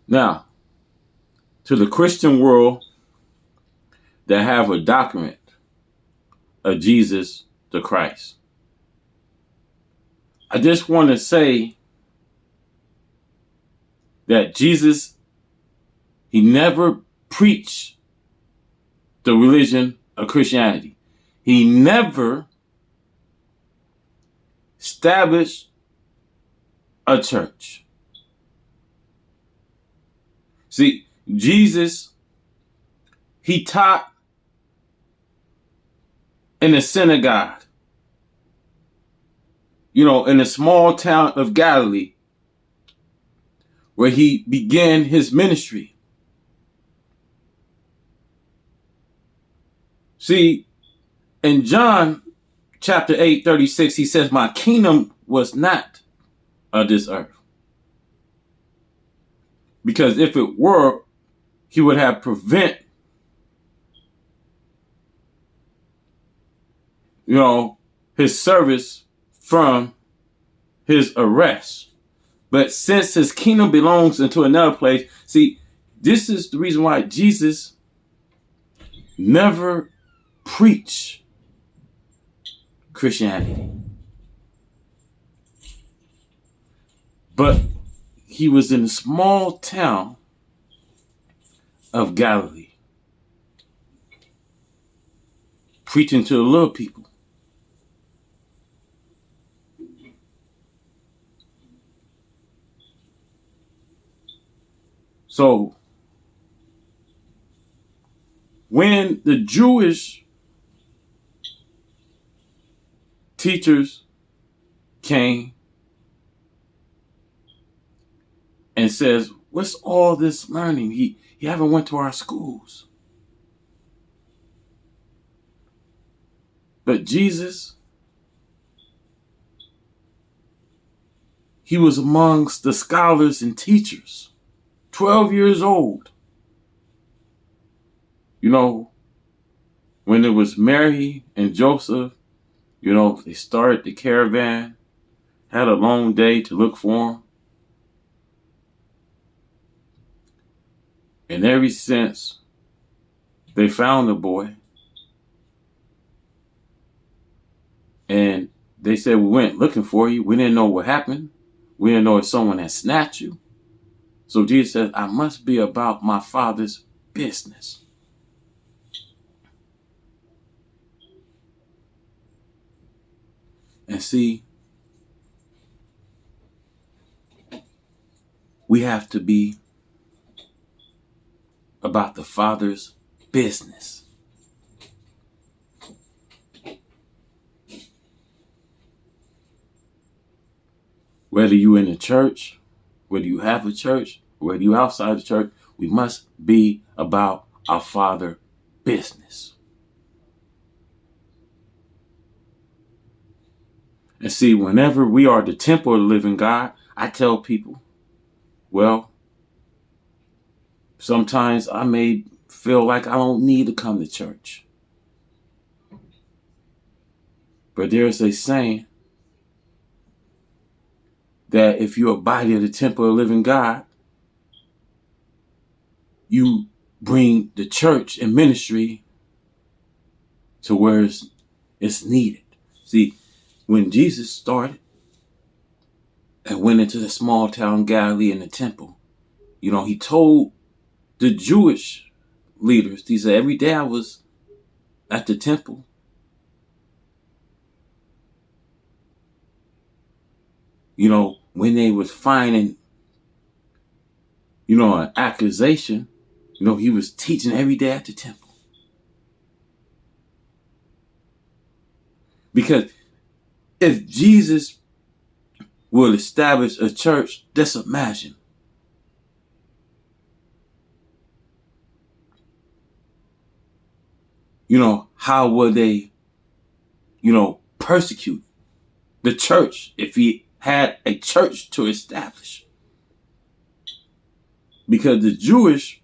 Now, to the Christian world that have a document of Jesus the Christ, I just want to say that Jesus, he never preached the religion of Christianity. He never established a church. See, Jesus, he taught in a synagogue, in a small town of Galilee, where he began his ministry. See, in John chapter 8:36, he says, my kingdom was not of this earth. Because if it were, he would have prevent, his service from his arrest. But since his kingdom belongs into another place, see, this is the reason why Jesus never preached Christianity. But he was in a small town of Galilee, preaching to the little people. So, when the Jewish teachers came and says, what's all this learning? He haven't went to our schools. But Jesus, he was amongst the scholars and teachers, 12 years old. When it was Mary and Joseph, they started the caravan, had a long day to look for him. And ever since they found the boy, and they said, we went looking for you. We didn't know what happened. We didn't know if someone had snatched you. So Jesus said, I must be about my Father's business. And see, we have to be about the Father's business. Whether you in the church, whether you have a church, whether you outside the church, we must be about our Father's business. And see, whenever we are the temple of the living God, I tell people, well, sometimes I may feel like I don't need to come to church. But there's a saying that if you're a body of the temple of the living God, you bring the church and ministry to where it's needed. See, when Jesus started and went into the small town Galilee in the temple, he told the Jewish leaders, he said, every day I was at the temple, when they was finding, an accusation, he was teaching every day at the temple. Because if Jesus will establish a church, just imagine. How would they, persecute the church if he had a church to establish? Because the Jewish,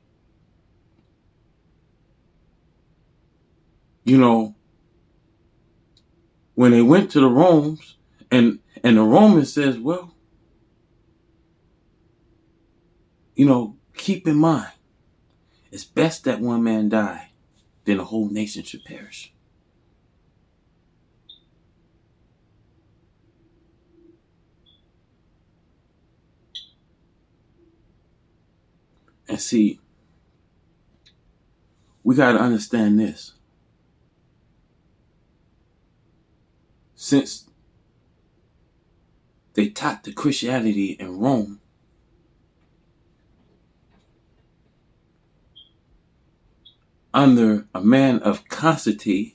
when they went to the Romans, and the Roman says, well, keep in mind, it's best that one man die than a whole nation should perish. And see, we got to understand this. Since they taught the Christianity in Rome, under a man of Constantine,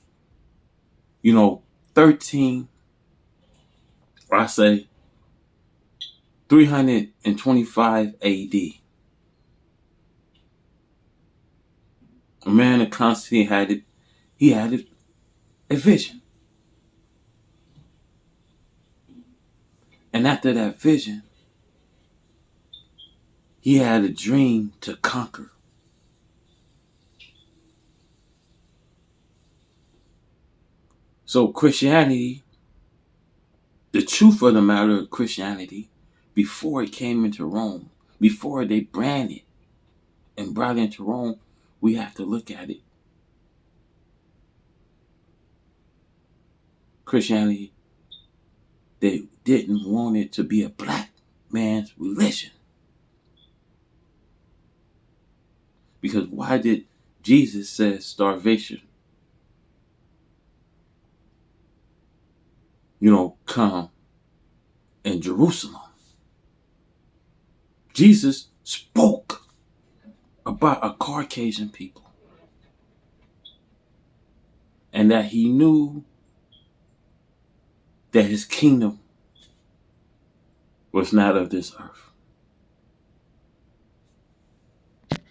13, or I say 325 AD. A man of Constantine had a vision. And after that vision, he had a dream to conquer. So Christianity, the truth of the matter of Christianity, before it came into Rome, before they branded and brought it into Rome, we have to look at it. Christianity, they didn't want it to be a black man's religion. Because why did Jesus say starvation, come in Jerusalem? Jesus spoke about a Caucasian people. And that he knew that his kingdom was not of this earth.